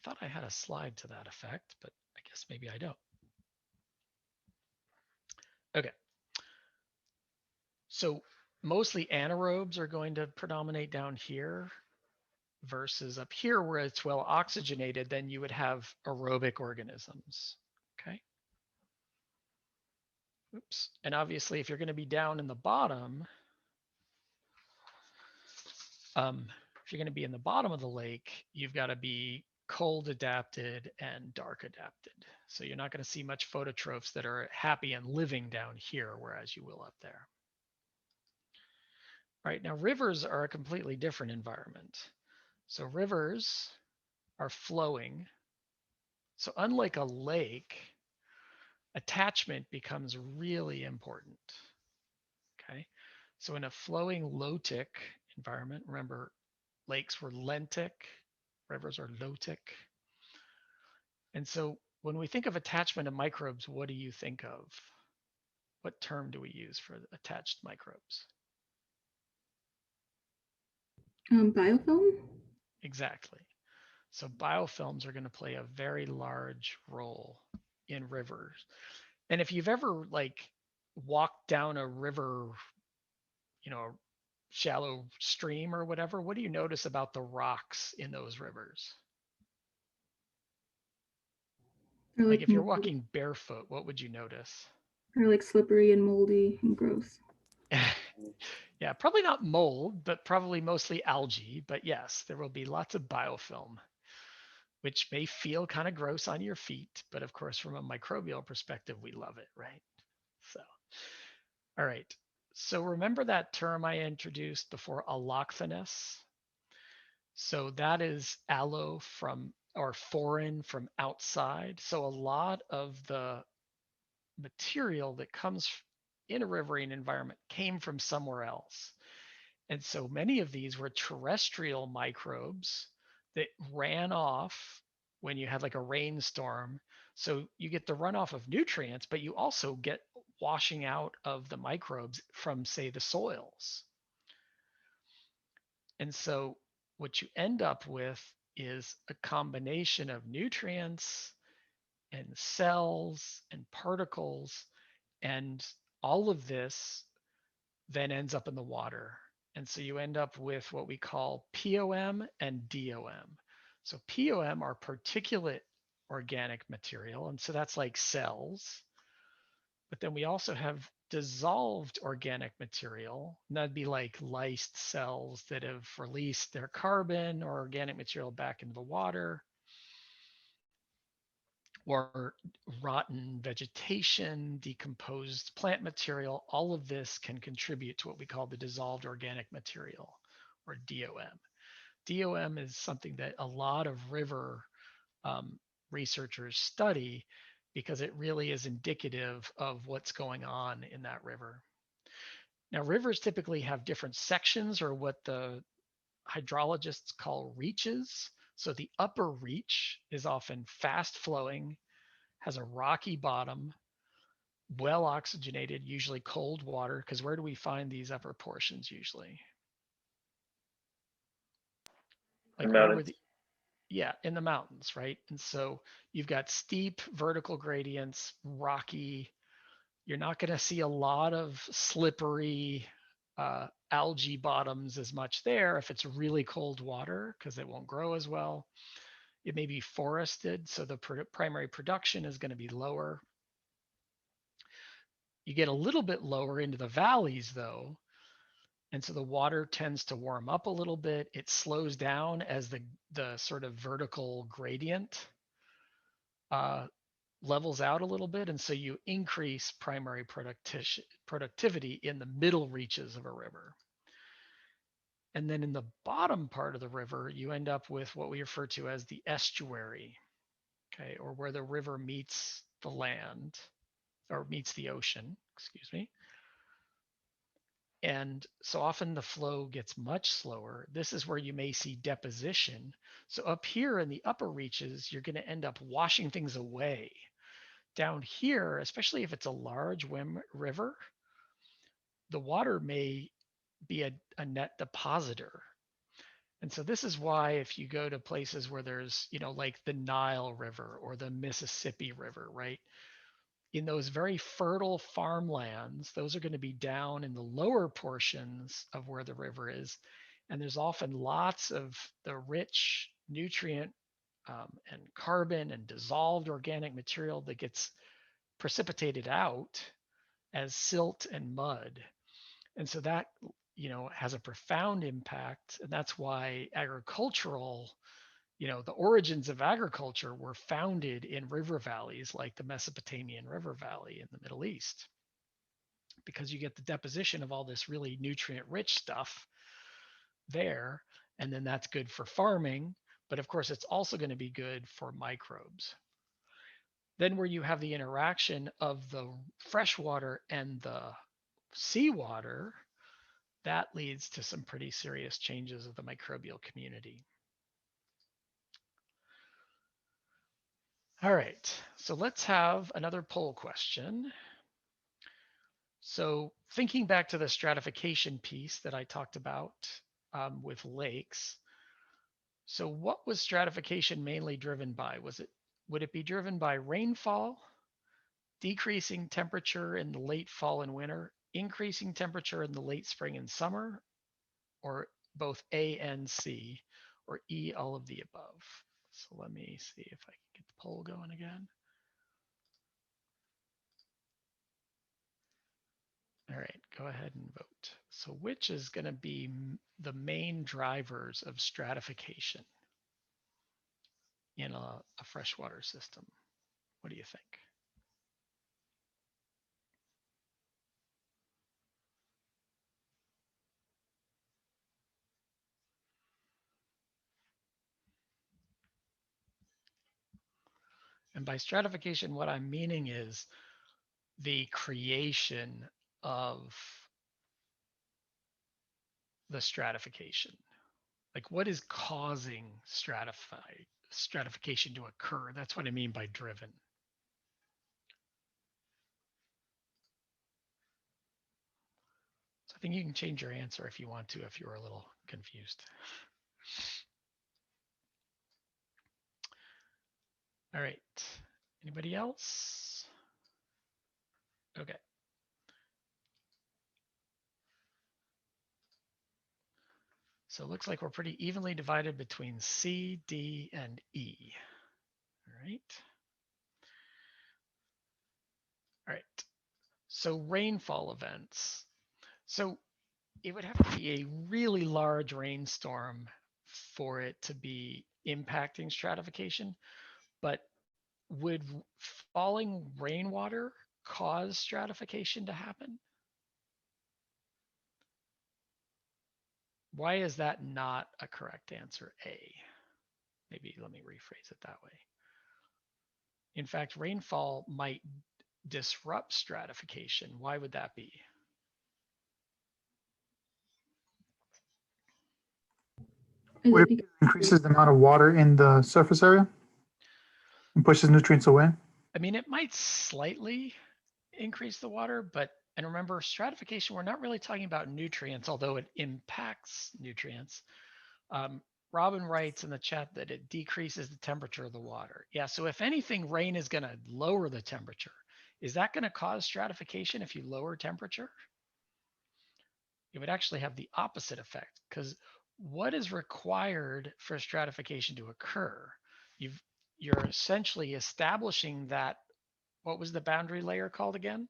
thought I had a slide to that effect, but I guess maybe I don't. Okay. So mostly anaerobes are going to predominate down here versus up here where it's well oxygenated, then you would have aerobic organisms. Okay. Oops. And obviously, if you're going to be down in the bottom, if you're going to be in the bottom of the lake, you've got to be cold adapted and dark adapted. So you're not going to see much phototrophs that are happy and living down here, whereas you will up there. All right, now rivers are a completely different environment. So rivers are flowing. So unlike a lake, attachment becomes really important. Okay, so in a flowing lotic environment, remember lakes were lentic, rivers are lotic. And so when we think of attachment of microbes, what do you think of? What term do we use for attached microbes? Biofilm? Exactly. So biofilms are going to play a very large role in rivers. And if you've ever like walked down a river, you know, shallow stream or whatever, what do you notice about the rocks in those rivers? They're Like like if you're moldy. walking barefoot, what would you notice? They're like slippery and moldy and gross. Yeah, probably not mold, but probably mostly algae. But yes, there will be lots of biofilm, which may feel kind of gross on your feet. But of course, from a microbial perspective, we love it, right? So, all right. So remember that term I introduced before, allochthonous? So that is allo from or foreign from outside. So a lot of the material that comes in a riverine environment came from somewhere else. And so many of these were terrestrial microbes that ran off when you had like a rainstorm. So you get the runoff of nutrients, but you also get washing out of the microbes from, say, the soils. And so what you end up with is a combination of nutrients and cells and particles, and all of this then ends up in the water. And so you end up with what we call POM and DOM. So POM are particulate organic material, and so that's like cells. But then we also have dissolved organic material, and that'd be like lysed cells that have released their carbon or organic material back into the water, or rotten vegetation, decomposed plant material. All of this can contribute to what we call the dissolved organic material, or DOM. DOM is something that a lot of river researchers study because it really is indicative of what's going on in that river. Now, rivers typically have different sections, or what the hydrologists call reaches. So the upper reach is often fast flowing, has a rocky bottom, well oxygenated, usually cold water, because where do we find these upper portions usually? Like where were the, yeah, in the mountains, right? And so you've got steep vertical gradients, rocky. You're not going to see a lot of slippery algae bottoms as much there if it's really cold water, because it won't grow as well. It may be forested, so the primary production is going to be lower. You get a little bit lower into the valleys though, and so the water tends to warm up a little bit. It slows down as the sort of vertical gradient levels out a little bit, and so you increase primary productivity in the middle reaches of a river. And then in the bottom part of the river, you end up with what we refer to as the estuary, okay, or where the river meets the land, or meets the ocean, excuse me. And so often the flow gets much slower. This is where you may see deposition. So up here in the upper reaches, you're going to end up washing things away. Down here, especially if it's a large river, the water may be a net depositor. And so this is why if you go to places where there's, you know, like the Nile River or the Mississippi River, right? In those very fertile farmlands, those are going to be down in the lower portions of where the river is. And there's often lots of the rich nutrient and carbon and dissolved organic material that gets precipitated out as silt and mud. And so that, you know, has a profound impact. And that's why agricultural, you know, the origins of agriculture were founded in river valleys like the Mesopotamian River Valley in the Middle East. because you get the deposition of all this really nutrient rich stuff there. And then that's good for farming. But of course, it's also going to be good for microbes. Then where you have the interaction of the freshwater and the seawater, that leads to some pretty serious changes of the microbial community. All right, so let's have another poll question. So thinking back to the stratification piece that I talked about with lakes. So what was stratification mainly driven by? Would it be driven by rainfall, decreasing temperature in the late fall and winter, increasing temperature in the late spring and summer, or both A and C, or E, all of the above? So let me see if I can get the poll going again. All right, go ahead and vote. So which is going to be the main drivers of stratification in a freshwater system? What do you think? And by stratification, what I'm meaning is the creation of the stratification. Like what is causing stratification to occur? That's what I mean by driven. So I think you can change your answer if you want to, if you were a little confused. All right, anybody else? Okay. So it looks like we're pretty evenly divided between C, D, and E. All right. All right. So rainfall events. So it would have to be a really large rainstorm for it to be impacting stratification, but would falling rainwater cause stratification to happen? Why is that not a correct answer, A? Maybe let me rephrase it that way. In fact, rainfall might disrupt stratification. Why would that be? Would it increases the amount of water in the surface area and pushes nutrients away? I mean, it might slightly increase the water, but, and remember, stratification, we're not really talking about nutrients, although it impacts nutrients. Robin writes in the chat that it decreases the temperature of the water. Yeah, so if anything, rain is going to lower the temperature. Is that going to cause stratification if you lower temperature? It would actually have the opposite effect, because what is required for stratification to occur? You're essentially establishing that, what was the boundary layer called again?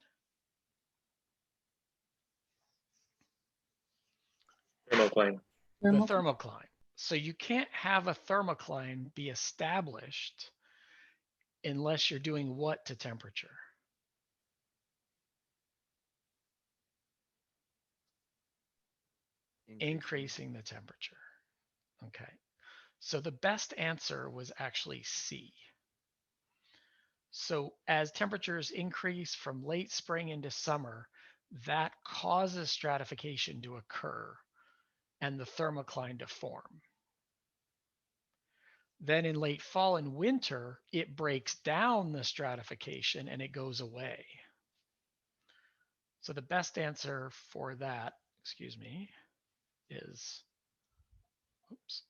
Thermocline. The thermocline. So you can't have a thermocline be established unless you're doing what to temperature? Increasing the temperature. Okay. So the best answer was actually C. So as temperatures increase from late spring into summer, that causes stratification to occur and the thermocline to form. Then in late fall and winter, it breaks down the stratification and it goes away. So the best answer for that, excuse me, is, oops,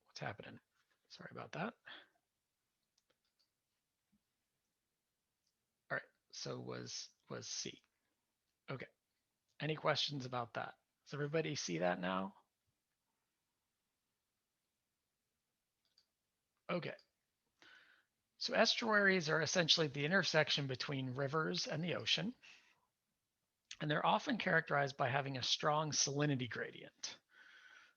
what's happening? Sorry about that. All right, so was C. Okay, any questions about that? Does everybody see that now? Okay. So estuaries are essentially the intersection between rivers and the ocean. And they're often characterized by having a strong salinity gradient.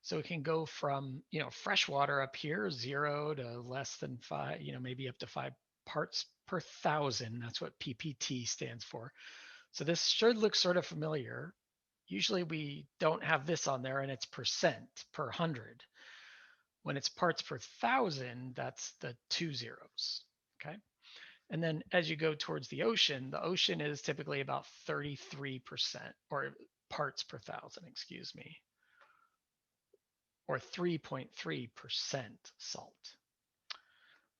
So it can go from, fresh water up here, 0 to less than 5, maybe up to 5 parts per thousand. That's what PPT stands for. So this should look sort of familiar. Usually we don't have this on there and it's percent per 100. When it's parts per 1,000, that's the 2 zeros, okay? And then as you go towards the ocean is typically about 33%, or parts per 1,000, excuse me, or 3.3% salt.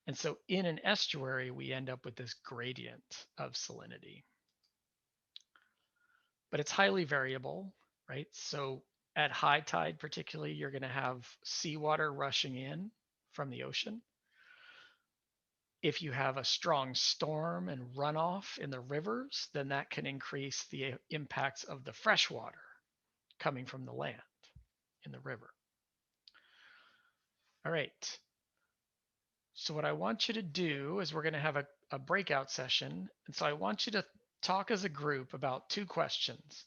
And so in an estuary, we end up with this gradient of salinity. But it's highly variable, right? So at high tide, particularly, you're going to have seawater rushing in from the ocean. If you have a strong storm and runoff in the rivers, then that can increase the impacts of the fresh water coming from the land in the river. All right. So what I want you to do is we're going to have a breakout session. And so I want you to talk as a group about 2 questions.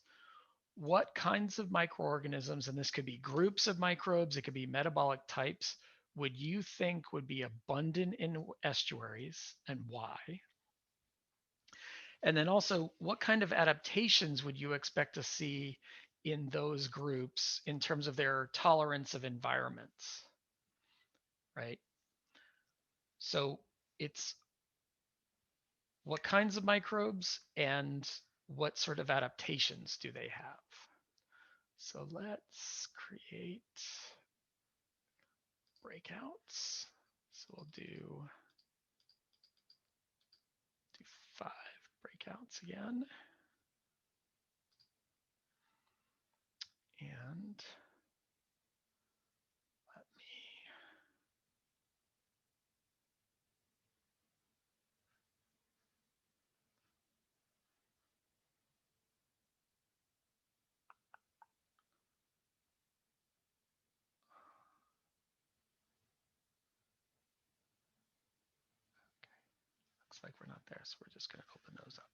What kinds of microorganisms, and this could be groups of microbes, it could be metabolic types, would you think would be abundant in estuaries and why? And then also, what kind of adaptations would you expect to see in those groups in terms of their tolerance of environments, right? So it's what kinds of microbes and what sort of adaptations do they have? So let's create breakouts. So we'll do 5 breakouts again. And let me looks like we're not there, so we're just going to open those up.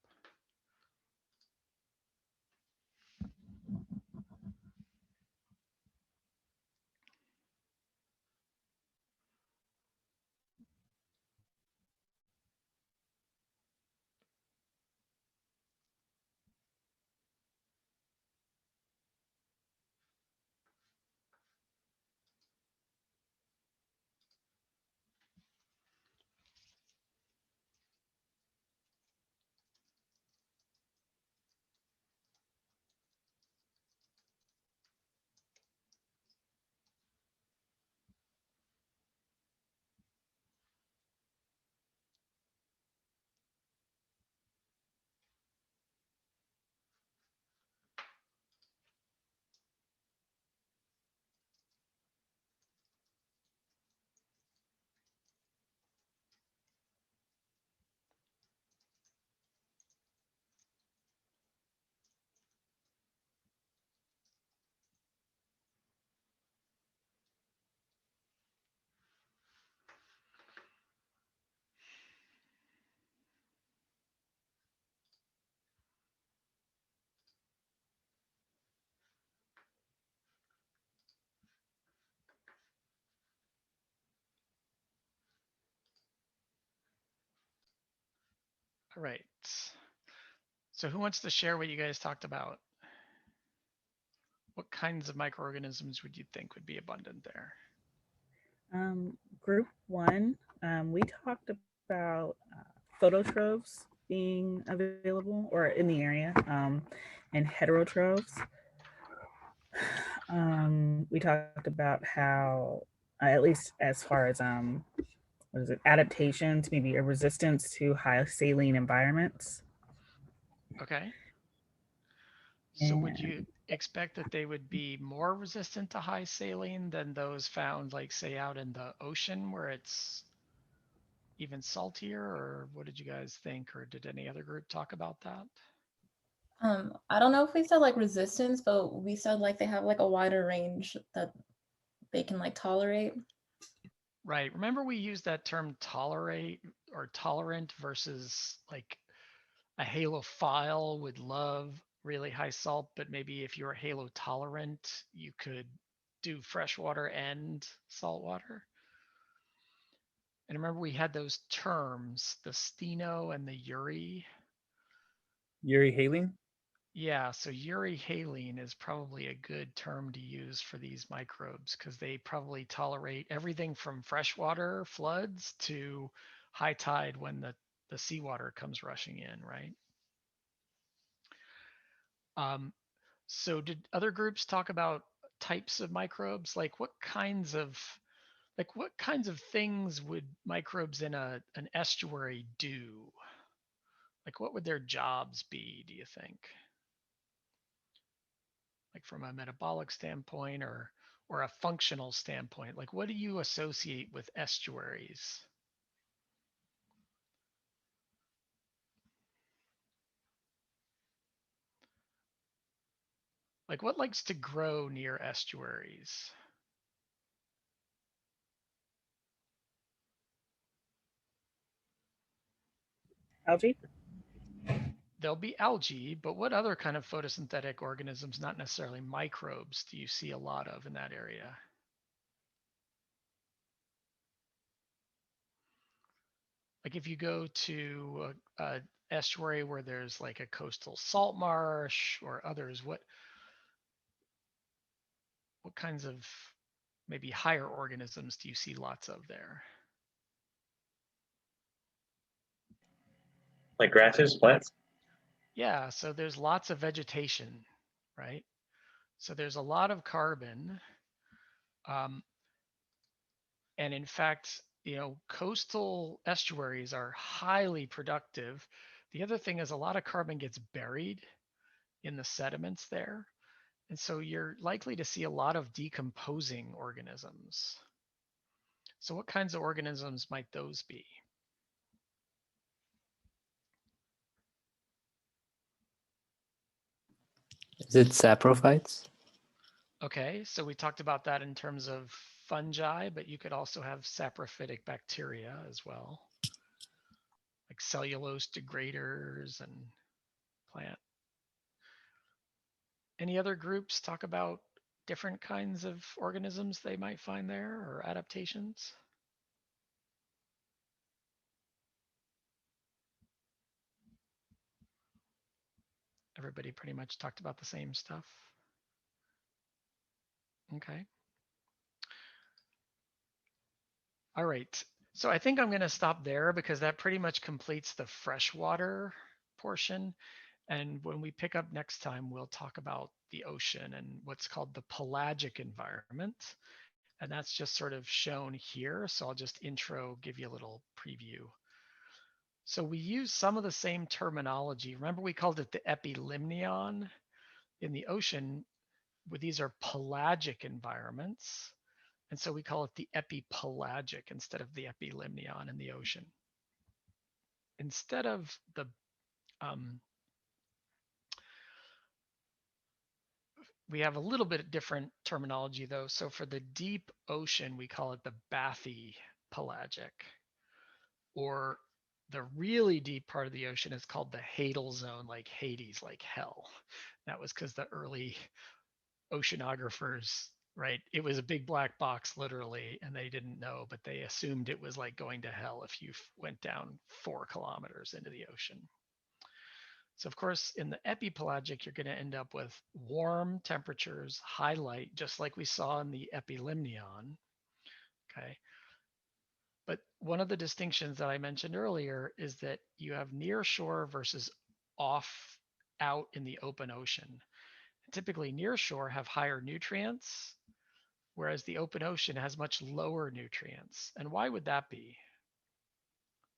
All right. So who wants to share what you guys talked about? What kinds of microorganisms would you think would be abundant there? Group 1, we talked about phototrophs being available or in the area, and heterotrophs. We talked about how, at least as far as what is it, adaptations, maybe a resistance to high saline environments. Okay. So would you expect that they would be more resistant to high saline than those found, like, say, out in the ocean where it's even saltier? Or what did you guys think? Or did any other group talk about that? I don't know if we said like resistance, but we said like they have like a wider range that they can like tolerate. Right. Remember we used that term tolerate or tolerant versus like a halophile would love really high salt, but maybe if you're halo tolerant, you could do freshwater and saltwater. And remember we had those terms, the steno and the uri. Euryhaline? Yeah, so euryhaline is probably a good term to use for these microbes because they probably tolerate everything from freshwater floods to high tide when the seawater comes rushing in, right? So did other groups talk about types of microbes? Like what kinds of things would microbes in an estuary do? Like what would their jobs be, do you think? Like from a metabolic standpoint or a functional standpoint? Like what do you associate with estuaries? Like what likes to grow near estuaries? Algae? There'll be algae, but what other kind of photosynthetic organisms, not necessarily microbes, do you see a lot of in that area? Like if you go to a estuary where there's like a coastal salt marsh or others, what kinds of maybe higher organisms do you see lots of there? Like grasses, plants? Yeah, so there's lots of vegetation, right? So there's a lot of carbon. And in fact, coastal estuaries are highly productive. The other thing is a lot of carbon gets buried in the sediments there. And so you're likely to see a lot of decomposing organisms. So what kinds of organisms might those be? Is it saprophytes? Okay, so we talked about that in terms of fungi, but you could also have saprophytic bacteria as well, like cellulose degraders and plant. Any other groups talk about different kinds of organisms they might find there or adaptations? Everybody pretty much talked about the same stuff. Okay. All right. So I think I'm going to stop there because that pretty much completes the freshwater portion. And when we pick up next time, we'll talk about the ocean and what's called the pelagic environment. And that's just sort of shown here. So I'll just give you a little preview. So we use some of the same terminology. Remember we called it the epilimnion in the ocean. These are pelagic environments. And so we call it the epipelagic instead of the epilimnion in the ocean. Instead of the we have a little bit different terminology though. So for the deep ocean, we call it the bathypelagic, or the really deep part of the ocean is called the Hadal zone, like Hades, like hell. That was because the early oceanographers, right? It was a big black box, literally, and they didn't know, but they assumed it was like going to hell if you went down 4 kilometers into the ocean. So of course, in the epipelagic, you're going to end up with warm temperatures, high light, just like we saw in the epilimnion. Okay. But one of the distinctions that I mentioned earlier is that you have near shore versus out in the open ocean. Typically near shore have higher nutrients, whereas the open ocean has much lower nutrients. And why would that be?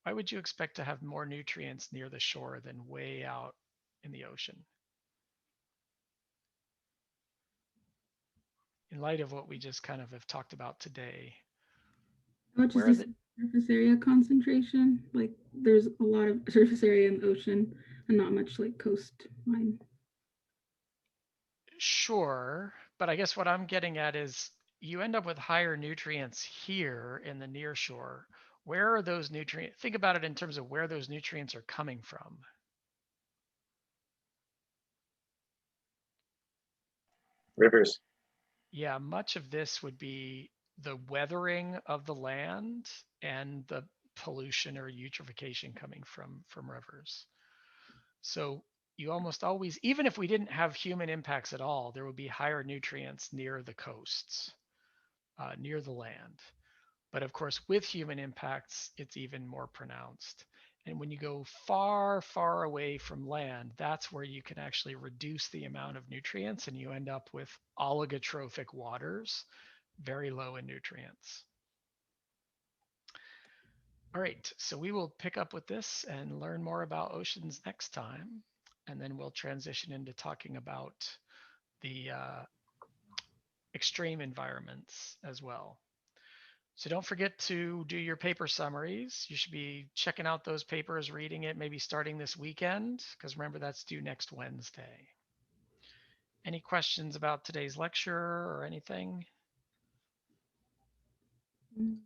Why would you expect to have more nutrients near the shore than way out in the ocean? In light of what we just kind of have talked about today. How much is the surface area concentration? Like there's a lot of surface area in the ocean and not much like coastline. Sure, but I guess what I'm getting at is you end up with higher nutrients here in the near shore. Where are those nutrients? Think about it in terms of where those nutrients are coming from. Rivers. Yeah, much of this would be the weathering of the land and the pollution or eutrophication coming from rivers. So you almost always, even if we didn't have human impacts at all, there would be higher nutrients near the coasts, near the land. But of course, with human impacts, it's even more pronounced. And when you go far, far away from land, that's where you can actually reduce the amount of nutrients and you end up with oligotrophic waters, very low in nutrients. All right, so we will pick up with this and learn more about oceans next time. And then we'll transition into talking about the extreme environments as well. So don't forget to do your paper summaries. You should be checking out those papers, reading it, maybe starting this weekend, because remember that's due next Wednesday. Any questions about today's lecture or anything? Mm.